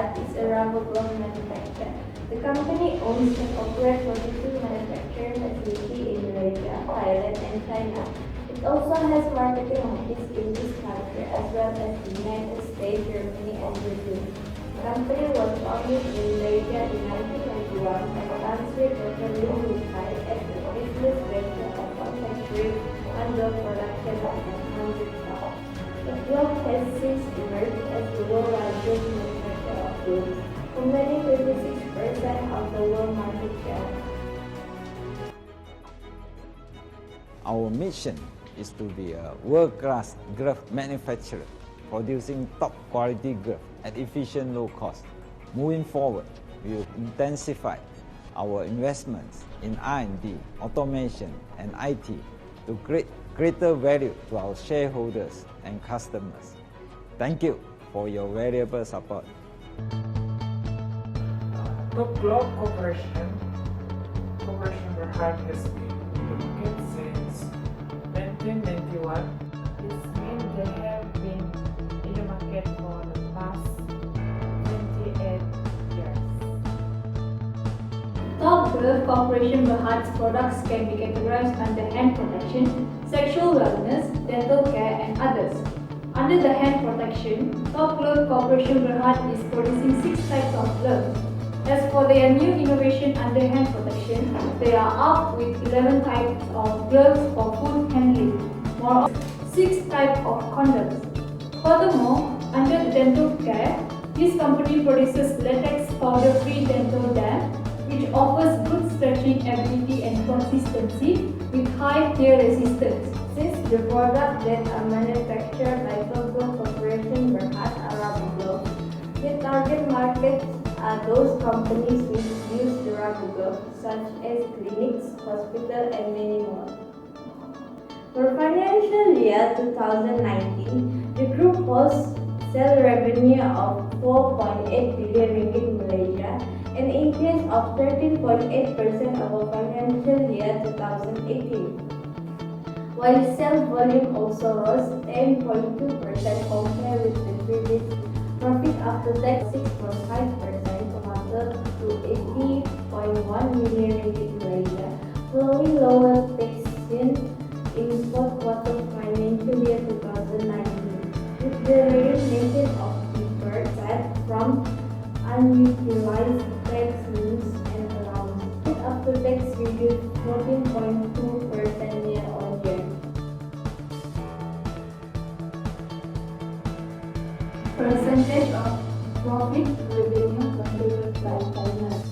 Berhad is a rubber glove manufacturer. The company owns and operates 42 manufacturing facilities in Malaysia, Thailand, and China. It also has marketing offices in this country as well as the United States, Germany, and Brazil. The company was founded in Malaysia in 1991 and Tansi totally unified as a business venture of manufacturing under production of 100 staff. The glove has since emerged as the world's largest manufacturer of gloves, commanding 26% of the world market share. Our mission is to be a world-class glove manufacturer, producing top-quality gloves at efficient low cost. Moving forward, we will intensify our investments in R&D, automation, and IT to create greater value to our shareholders and customers. Thank you for your valuable support. Top Glove Corporation Berhad has been in the market since 1991. This means they have been in the market for the past 28 years. Top Glove Corporation Berhad's products can be categorized under hand protection, sexual wellness, dental care, and others. Under the hand protection, Top Glove Corporation Berhad is producing 6 types of gloves. As for their new innovation under hand protection, they are up with 11 types of gloves for food handling, more 6 types of condoms. Furthermore, under the dental care, this company produces latex powder-free dental dam, which offers good stretching ability and consistency with high tear resistance. Since the products that are manufactured by Top Glove Corporation Berhad are rubber gloves, the target markets are those companies which use the rubber gloves, such as clinics, hospitals, and many more. For financial year 2019, the group hosts sales revenue of 4.8 billion ringgit in Malaysia, an increase of 13.8% over financial year 2018. While sales volume also rose 10.2% compared with the previous year. Profit after tax 6.5% amounted to 80.1 million ringgit in Malaysia, following lower taxation in fourth quarter financial year 2019, with the recognition of deferred tax from unutilized tax rules and allowance. Profit after tax reduced 14.2% year-on-year. Percentage of profit revenue contributed by Thailand.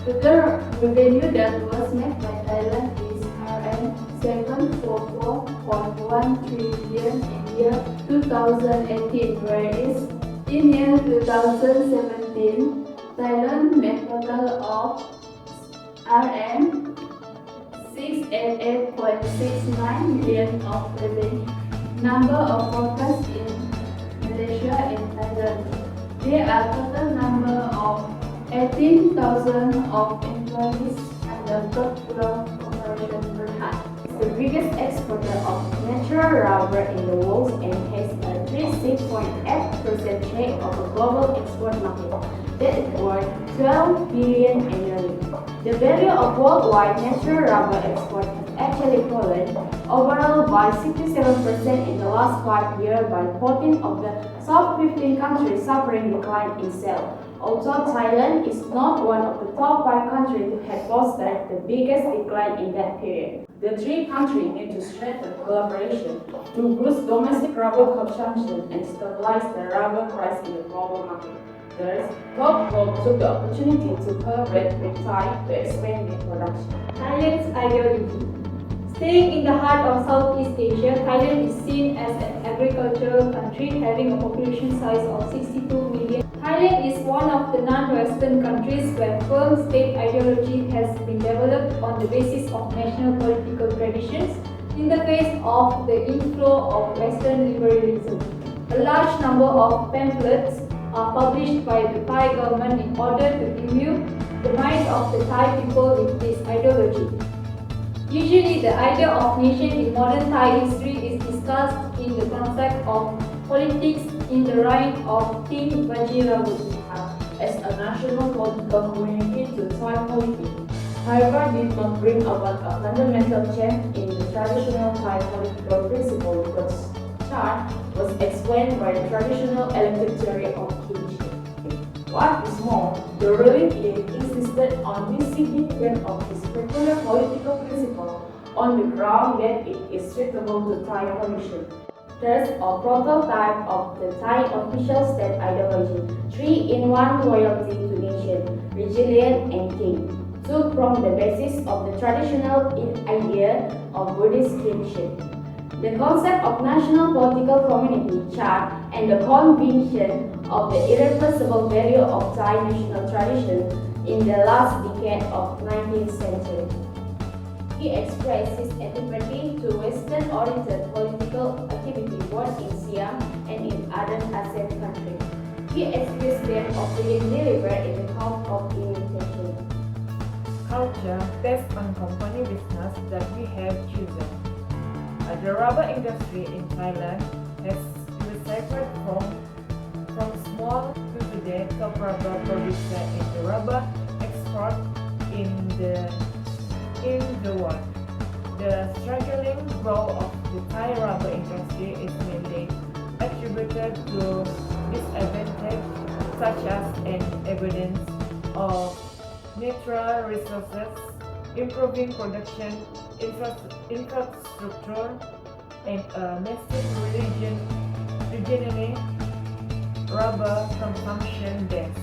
Total revenue that was made by Thailand is RM 744.1 trillion in year 2018, whereas in year 2017, Thailand made total of RM 688.69 million of revenue. Number of workers in Malaysia and Thailand. There are total number of 18,000 of employees under Top Glove Corporation Berhad. It's the biggest exporter of natural rubber in the world and has a 36.8% share of the global export market that is worth 12 billion annually. The value of worldwide natural rubber export has actually fallen overall by 67% in the last 5 years, by 14 of the top 15 countries suffering decline in sales. Although Thailand is not one of the top 5 countries to have posted the biggest decline in that period. The 3 countries need to strengthen collaboration to boost domestic rubber consumption and stabilize the rubber price in the global market. Thus, Top Glove took the opportunity to collaborate with Thai to expand their production. Thailand's ideology. Staying in the heart of Southeast Asia, Thailand is seen as an agricultural country having a population size of 62 million. Thailand is one of the non-Western countries where firm state ideology has been developed on the basis of national political traditions in the face of the inflow of Western liberalism. A large number of pamphlets are published by the Thai government in order to imbue the minds of the Thai people with this ideology. Usually, the idea of nation in modern Thai history is discussed in the concept of politics in the reign of King Vajirabu as a national political community to Thai polity. However, did not bring about a fundamental change in the traditional Thai political principle because Chart was explained by the traditional elected theory of kingship. What is more, the ruling elite insisted on the significance of this peculiar political principle on the ground that it is suitable to Thai conditions. Thus, a prototype of the Thai official state ideology, 3-in-1 loyalty to nation, resilience and king, took from the basis of the traditional idea of Buddhist kingship. The concept of national political community chart and the conviction of the irreversible value of Thai national tradition in the last decade of 19th century. He expressed his antipathy to Western-oriented political activity both in Siam and in other ASEAN countries. He accused them of being deliberate in the cause of imitation. Culture based on company business that we have chosen. The rubber industry in Thailand has recycled from small to today top rubber producer in the rubber export in the world. The struggling growth of the Thai rubber industry is mainly attributed to disadvantages such as an abundance of natural resources, improving production infrastructure, and a massive regionally rubber consumption base.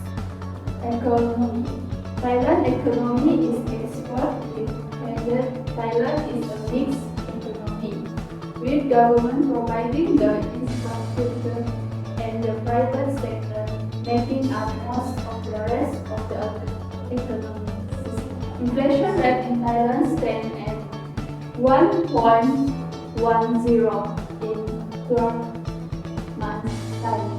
Economy. Thailand economy is export dependent. Thailand is a mixed economy, with government providing the infrastructure and the private sector making up most of the rest of the economy. Inflation rate in Thailand stands at 1.10 in 12 months time.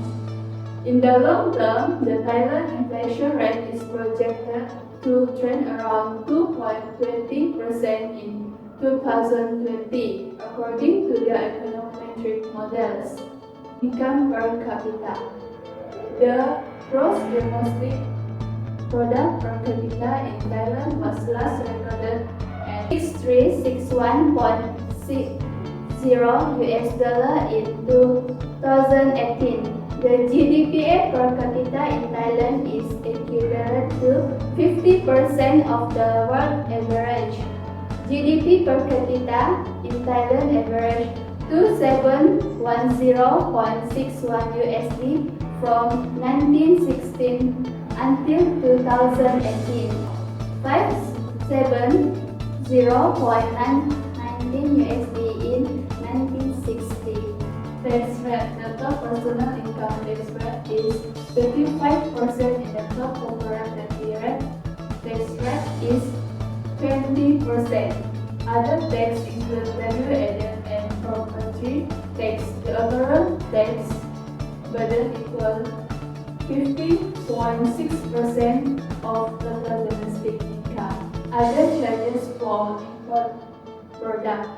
In the long term, the Thailand inflation rate is projected to trend around 2.20% in 2020, according to their econometric models. Income per capita. The gross domestic product per capita in Thailand was last recorded at $6361.60 in 2018. The GDP per capita in Thailand is equivalent to 50% of the world average. GDP per capita in Thailand averaged $2710.61 from 1916 until 2018, $570.19 in 1960. Tax rate. The top personal income tax rate is 35% and the top corporate tax rate is 20%. Other tax include value added and property tax. The overall tax burden equals 50.6% of total domestic income. Other charges for import product.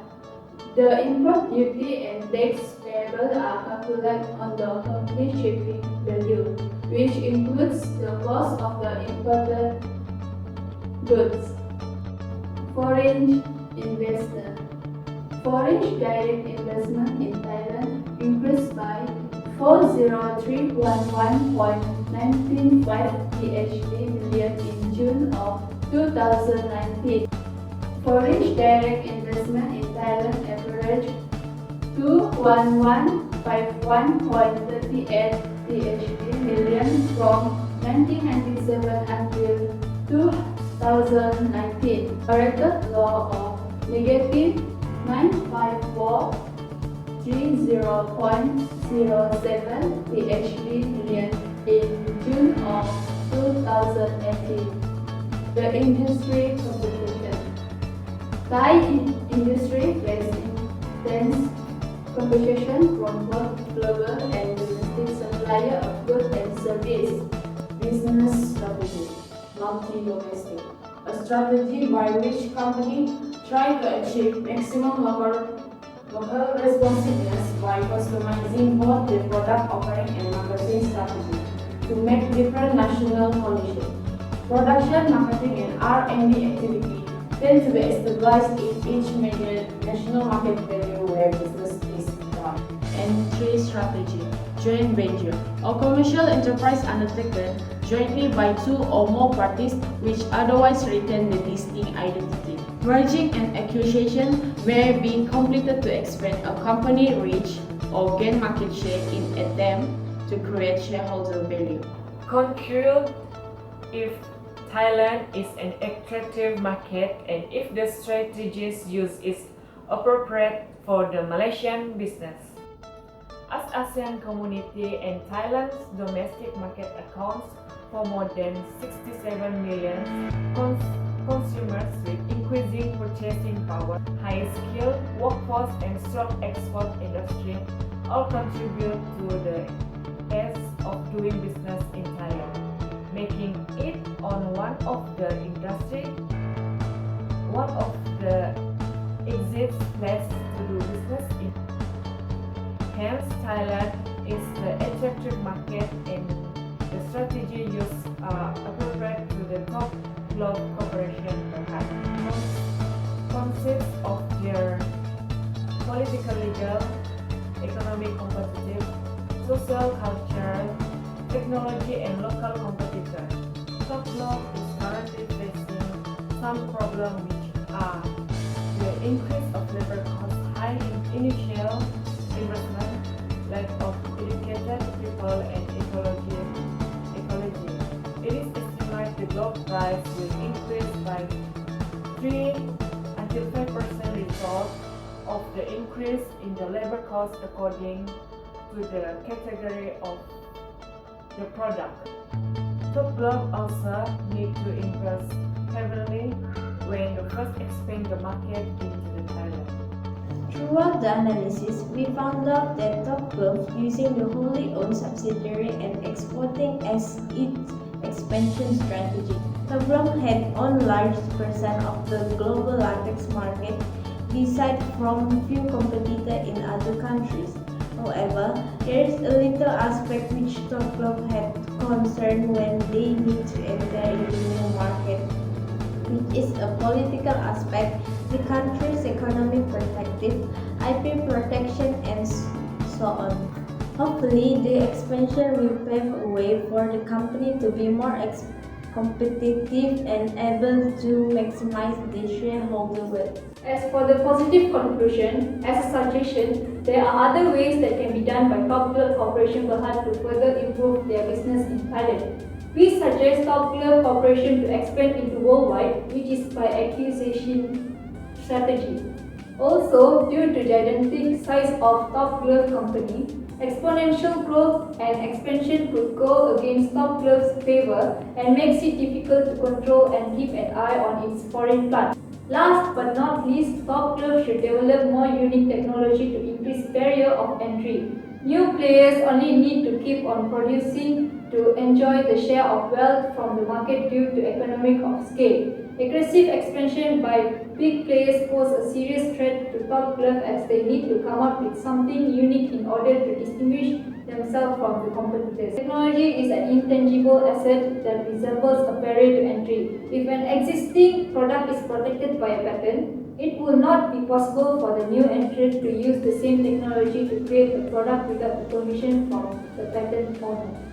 The import duty and tax payable are calculated on the complete shipping value, which includes the cost of the imported goods. Foreign investor. Foreign direct investment in Thailand increased by 40311.95 million in June of 2019. Foreign direct investment in Thailand averaged 21151.38 million from 1997 until 2019. A record low of negative 954.07 million in June of 2018. The industry competition. Thai industry faces intense competition from both global and domestic suppliers of goods and services. Business strategy, multi-domestic, a strategy by which companies try to achieve maximum local responsiveness by by customizing both the product offering and marketing strategy to make different national conditions. Production, marketing, and R&D activity tend to be established in each major national market value where business is done. And 3. Strategy. Joint venture, a commercial enterprise undertaken jointly by 2 or more parties which otherwise retain the distinct identity. Merging and acquisition may be completed to expand a company reach or gain market share in attempt to create shareholder value. Conclude, if Thailand is an attractive market and if the strategies used is appropriate for the Malaysian business. As ASEAN community and Thailand's domestic market accounts for more than 67 million consumers with increasing purchasing power, high skilled workforce and strong export industry all contribute to the ease of doing business in Thailand, making it one of the easiest places to do business in. Hence, Thailand is the attractive market and the strategy used are appropriate to the top global corporation perhaps consists of their political, legal, economic competitive, social, cultural, technology and local competitors. Top Globe is currently facing some problems which are the increase of labor costs, high initial investment, lack of educated people and ecology. It is estimated the globe price will increase by 3 until 5% result of the increase in the labor cost according to the category of the product. Top Globe also need to invest heavily when they first expand the market into the Thailand. Throughout the analysis, we found out that Top Glove using the wholly owned subsidiary and exporting as its expansion strategy. Top Glove had owned large percent of the global latex market, aside from few competitors in other countries. However, there is a little aspect which Top Glove had concern when they need to enter into new market, which is a political aspect, the country's economic perspective, IP protection, and so on. Hopefully, the expansion will pave a way for the company to be more competitive and able to maximize the shareholder wealth. As for the positive conclusion, as a suggestion, there are other ways that can be done by Top Glove Corporation Berhad to further improve their business in Thailand. We suggest Top Glove Corporation to expand into worldwide, which is by acquisition strategy. Also, due to gigantic size of Top Glove company, exponential growth and expansion could go against Top Glove's favor and makes it difficult to control and keep an eye on its foreign plant. Last but not least, Top Glove should develop more unique technology to increase barrier of entry. New players only need to keep on producing to enjoy the share of wealth from the market due to economic of scale. Aggressive expansion by big players pose a serious threat to Top Glove as they need to come up with something unique in order to distinguish themselves from the competitors. Technology is an intangible asset that resembles a barrier to entry. If an existing product is protected by a patent, it will not be possible for the new entrant to use the same technology to create a product without the permission from the patent owner.